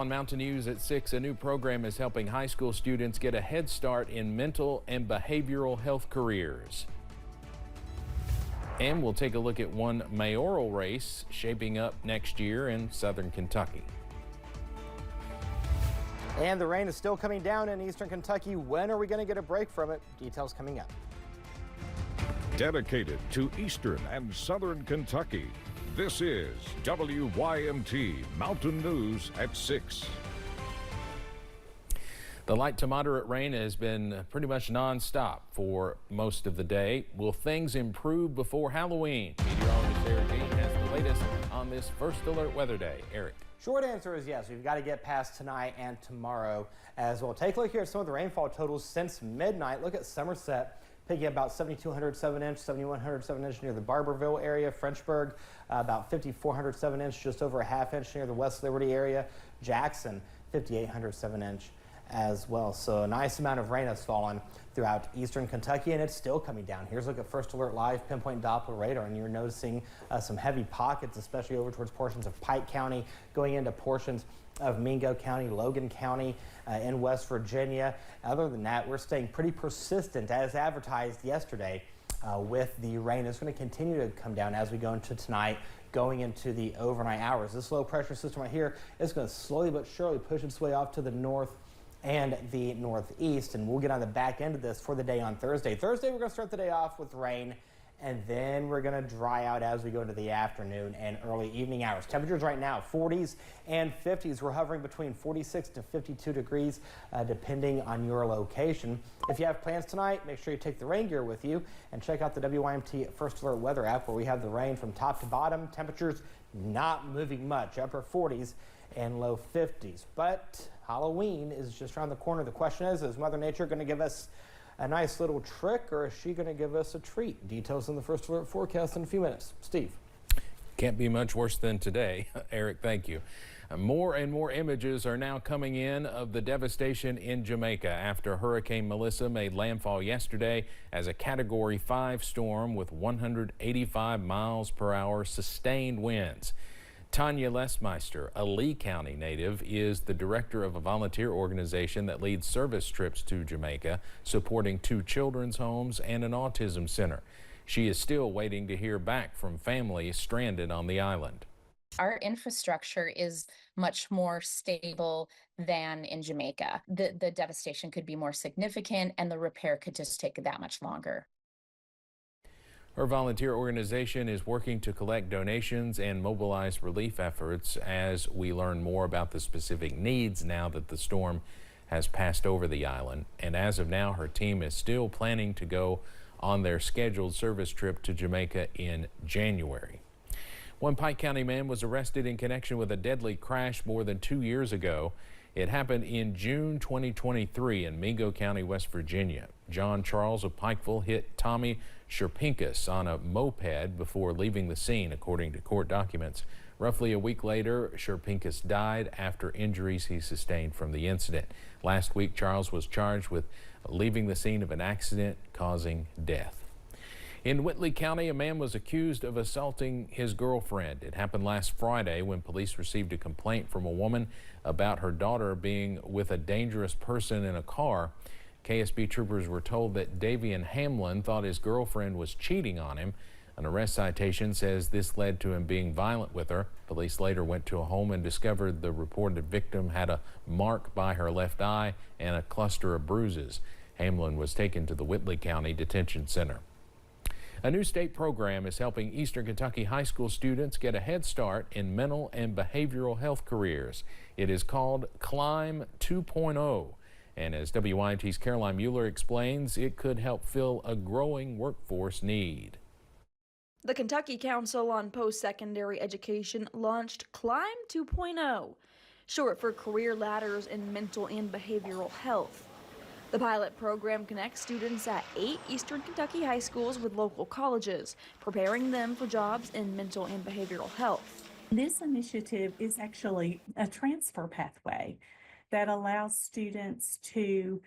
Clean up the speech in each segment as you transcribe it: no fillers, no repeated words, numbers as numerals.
On Mountain News at 6, a new program is helping high school students get a head start in mental and behavioral health careers. And we'll take a look at one mayoral race shaping up next year in southern Kentucky. And the rain is still coming down in eastern Kentucky. When are we going to get a break from it? Details coming up. Dedicated to eastern and southern Kentucky, this is WYMT Mountain News at 6. The light to moderate rain has been pretty much non-stop for most of the day. Will things improve before Halloween? Meteorologist Eric Dean has the latest on this First Alert Weather Day. Eric. Short answer is yes. We've got to get past tonight and tomorrow as well. Take a look here at some of the rainfall totals since midnight. Look at Somerset picking up about 7,207 inch, 7,107 inch near the Barberville area. Frenchburg about 5,407 inch, just over a half inch near the West Liberty area. Jackson 5,807 inch as well. So a nice amount of rain has fallen throughout eastern Kentucky, and it's still coming down. Here's a look at First Alert Live pinpoint Doppler radar, and you're noticing some heavy pockets, especially over towards portions of Pike County, going into portions of Mingo County, Logan County, in West Virginia. Other than that, we're staying pretty persistent as advertised yesterday with the rain. It's going to continue to come down as we go into tonight, going into the overnight hours. This low pressure system right here is going to slowly but surely push its way off to the north and the northeast, and we'll get on the back end of this for the day on Thursday. Thursday, we're going to start the day off with rain, and then we're going to dry out as we go into the afternoon and early evening hours. Temperatures right now, 40s and 50s. We're hovering between 46 to 52 degrees, depending on your location. If you have plans tonight, make sure you take the rain gear with you and check out the WYMT First Alert Weather app, where we have the rain from top to bottom. Temperatures not moving much, upper 40s and low 50s. But Halloween is just around the corner. The question is Mother Nature going to give us a nice little trick, or is she going to give us a treat? Details in the First Alert forecast in a few minutes. Steve. Can't be much worse than today. Eric, thank you. More and more images are now coming in of the devastation in Jamaica after Hurricane Melissa made landfall yesterday as a Category 5 storm with 185 miles per hour sustained winds. Tanya Lesmeister, a Lee County native, is the director of a volunteer organization that leads service trips to Jamaica, supporting 2 children's homes and an autism center. She is still waiting to hear back from families stranded on the island. Our infrastructure is much more stable than in Jamaica. The devastation could be more significant, and the repair could just take that much longer. Her volunteer organization is working to collect donations and mobilize relief efforts as we learn more about the specific needs now that the storm has passed over the island. And as of now, her team is still planning to go on their scheduled service trip to Jamaica in January. One Pike County man was arrested in connection with a deadly crash more than 2 years ago. It happened in June 2023 in Mingo County, West Virginia. John Charles of Pikeville hit Tommy Sherpinkus on a moped before leaving the scene, according to court documents. Roughly a week later, Sherpinkus died after injuries he sustained from the incident. Last week, Charles was charged with leaving the scene of an accident causing death. In Whitley County, a man was accused of assaulting his girlfriend. It happened last Friday when police received a complaint from a woman about her daughter being with a dangerous person in a car. KSB troopers were told that Davian Hamlin thought his girlfriend was cheating on him. An arrest citation says this led to him being violent with her. Police later went to a home and discovered the reported victim had a mark by her left eye and a cluster of bruises. Hamlin was taken to the Whitley County Detention Center. A new state program is helping eastern Kentucky high school students get a head start in mental and behavioral health careers. It is called Climb 2.0. And as WYMT's Caroline Mueller explains, it could help fill a growing workforce need. The Kentucky Council on Post-Secondary Education launched Climb 2.0, short for Career Ladders in Mental and Behavioral Health. The pilot program connects students at 8 eastern Kentucky high schools with local colleges, preparing them for jobs in mental and behavioral health. This initiative is actually a transfer pathway that allows students to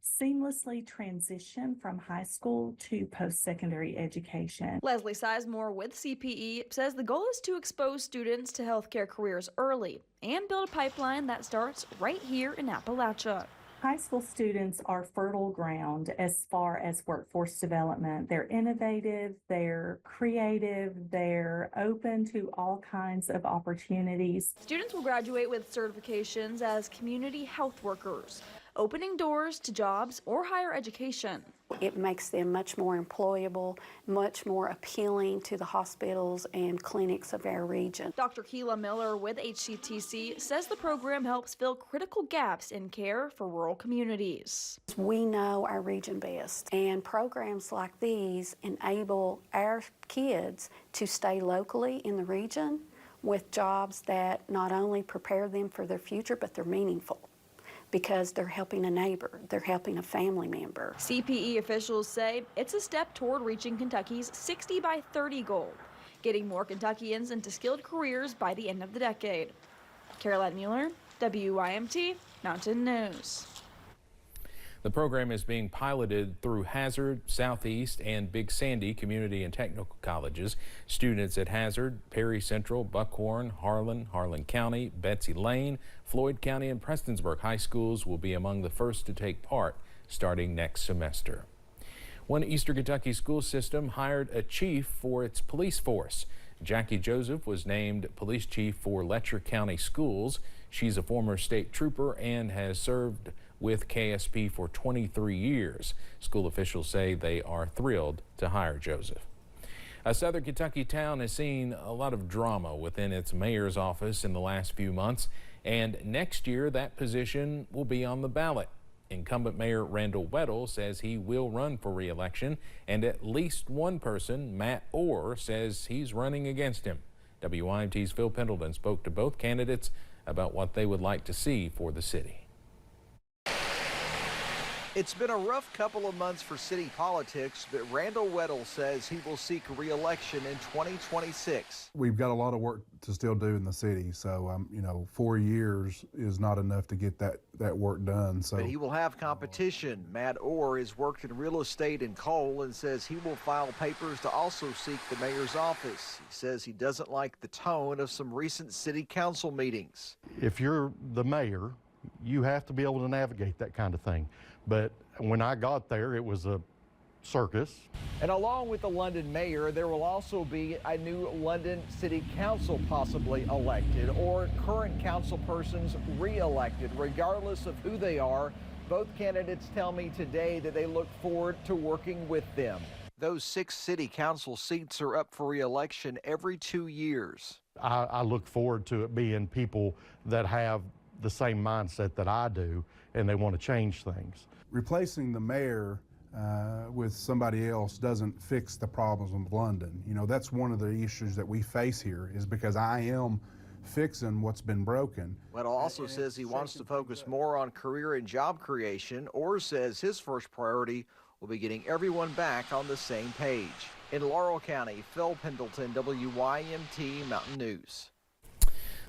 seamlessly transition from high school to post-secondary education. Leslie Sizemore with CPE says the goal is to expose students to healthcare careers early and build a pipeline that starts right here in Appalachia. High school students are fertile ground as far as workforce development. They're innovative, they're creative, they're open to all kinds of opportunities. Students will graduate with certifications as community health workers, opening doors to jobs or higher education. It makes them much more employable, much more appealing to the hospitals and clinics of our region. Dr. Keela Miller with HCTC says the program helps fill critical gaps in care for rural communities. We know our region best, and programs like these enable our kids to stay locally in the region with jobs that not only prepare them for their future, but they're meaningful, because they're helping a neighbor, they're helping a family member. CPE officials say it's a step toward reaching Kentucky's 60 by 30 goal, getting more Kentuckians into skilled careers by the end of the decade. Caroline Mueller, WYMT Mountain News. The program is being piloted through Hazard, Southeast, and Big Sandy community and technical colleges. Students at Hazard, Perry Central, Buckhorn, Harlan County, Betsy Lane, Floyd County, and Prestonsburg high schools will be among the first to take part starting next semester. One Eastern Kentucky school system hired a chief for its police force. Jackie Joseph was named police chief for Letcher County Schools. She's a former state trooper and has served with KSP for 23 years. School officials say they are thrilled to hire Joseph. A southern Kentucky town has seen a lot of drama within its mayor's office in the last few months, and next year that position will be on the ballot. Incumbent Mayor Randall Weddle says he will run for re-election, and at least one person, Matt Orr, says he's running against him. WYMT's Phil Pendleton spoke to both candidates about what they would like to see for the city. It's been a rough couple of months for city politics, but Randall Weddle says he will seek re-election in 2026. We've got a lot of work to still do in the city, so 4 years is not enough to get that work done. So, but he will have competition. Matt Orr has worked in real estate and coal and says he will file papers to also seek the mayor's office. He says he doesn't like the tone of some recent city council meetings. If you're the mayor, you have to be able to navigate that kind of thing. But when I got there, it was a circus. And along with the London mayor, there will also be a new London City Council possibly elected, or current council persons re-elected. Regardless of who they are, both candidates tell me today that they look forward to working with them. Those 6 city council seats are up for re-election every 2 years. I look forward to it being people that have the same mindset that I do, and they want to change things. replacing the mayor with somebody else doesn't fix the problems of London. That's one of the issues that we face here, is because I am fixing what's been broken. Weddle also says he wants to focus more on career and job creation, or says his first priority will be getting everyone back on the same page. In Laurel County, Phil Pendleton, WYMT Mountain News.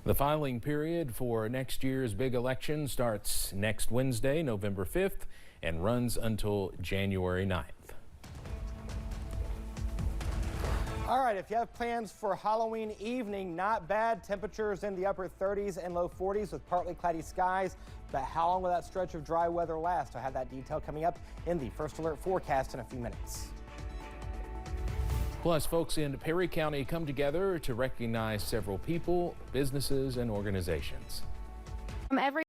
The filing period for next year's big election starts next Wednesday, November 5th, and runs until January 9th. All right, if you have plans for Halloween evening, not bad. Temperatures in the upper 30s and low 40s with partly cloudy skies. But how long will that stretch of dry weather last? I have that detail coming up in the First Alert forecast in a few minutes. Plus, folks in Perry County come together to recognize several people, businesses, and organizations. From every